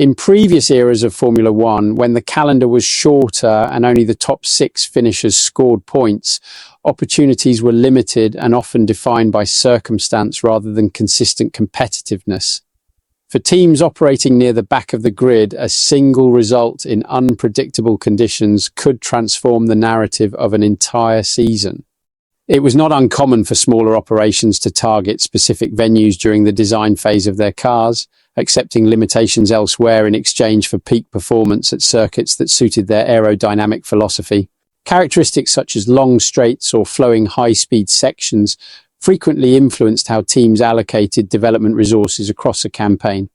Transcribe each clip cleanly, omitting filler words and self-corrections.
In previous eras of Formula One, when the calendar was shorter and only the top 6 finishers scored points, opportunities were limited and often defined by circumstance rather than consistent competitiveness. For teams operating near the back of the grid, a single result in unpredictable conditions could transform the narrative of an entire season. It was not uncommon for smaller operations to target specific venues during the design phase of their cars, accepting limitations elsewhere in exchange for peak performance at circuits that suited their aerodynamic philosophy. Characteristics such as long straights or flowing high-speed sections frequently influenced how teams allocated development resources across a campaign.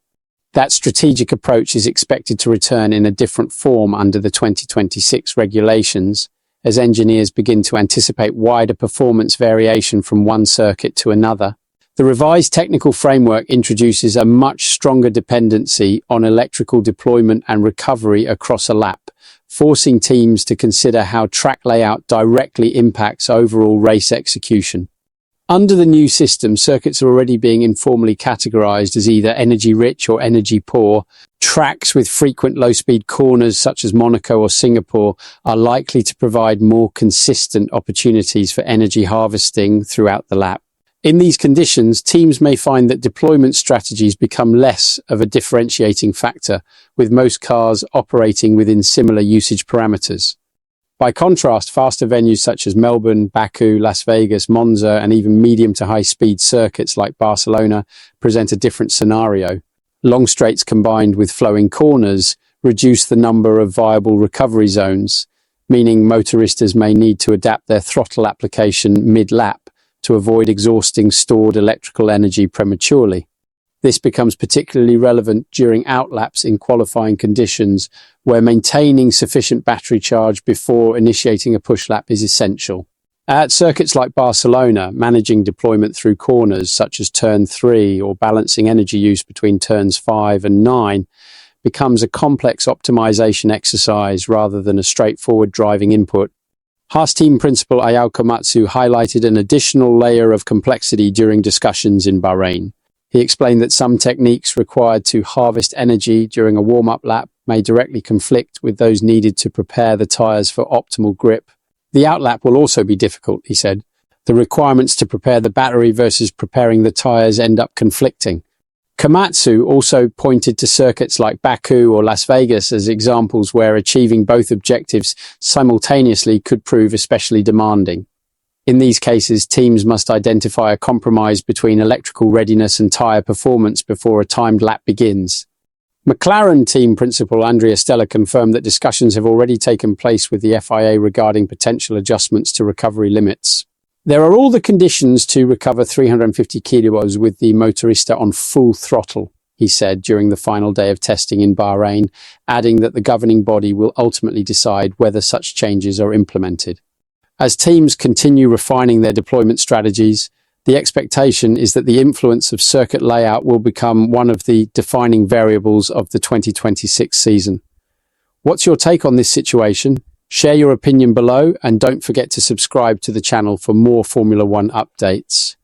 That strategic approach is expected to return in a different form under the 2026 regulations, as engineers begin to anticipate wider performance variation from one circuit to another. The revised technical framework introduces a much stronger dependency on electrical deployment and recovery across a lap, forcing teams to consider how track layout directly impacts overall race execution. Under the new system, circuits are already being informally categorized as either energy-rich or energy-poor. Tracks with frequent low-speed corners, such as Monaco or Singapore, are likely to provide more consistent opportunities for energy harvesting throughout the lap. In these conditions, teams may find that deployment strategies become less of a differentiating factor, with most cars operating within similar usage parameters. By contrast, faster venues such as Melbourne, Baku, Las Vegas, Monza, and even medium to high-speed circuits like Barcelona present a different scenario. Long straights combined with flowing corners reduce the number of viable recovery zones, meaning motoristas may need to adapt their throttle application mid-lap to avoid exhausting stored electrical energy prematurely. This becomes particularly relevant during outlaps in qualifying conditions where maintaining sufficient battery charge before initiating a push lap is essential. At circuits like Barcelona, managing deployment through corners such as turn 3 or balancing energy use between turns 5 and 9 becomes a complex optimization exercise rather than a straightforward driving input. Haas team principal Ayao Komatsu highlighted an additional layer of complexity during discussions in Bahrain. He explained that some techniques required to harvest energy during a warm-up lap may directly conflict with those needed to prepare the tyres for optimal grip. The outlap will also be difficult, he said. The requirements to prepare the battery versus preparing the tyres end up conflicting. Komatsu also pointed to circuits like Baku or Las Vegas as examples where achieving both objectives simultaneously could prove especially demanding. In these cases, teams must identify a compromise between electrical readiness and tyre performance before a timed lap begins. McLaren team principal Andrea Stella confirmed that discussions have already taken place with the FIA regarding potential adjustments to recovery limits. There are all the conditions to recover 350 kilos with the motorista on full throttle, he said during the final day of testing in Bahrain, adding that the governing body will ultimately decide whether such changes are implemented. As teams continue refining their deployment strategies, the expectation is that the influence of circuit layout will become one of the defining variables of the 2026 season. What's your take on this situation? Share your opinion below and don't forget to subscribe to the channel for more Formula One updates.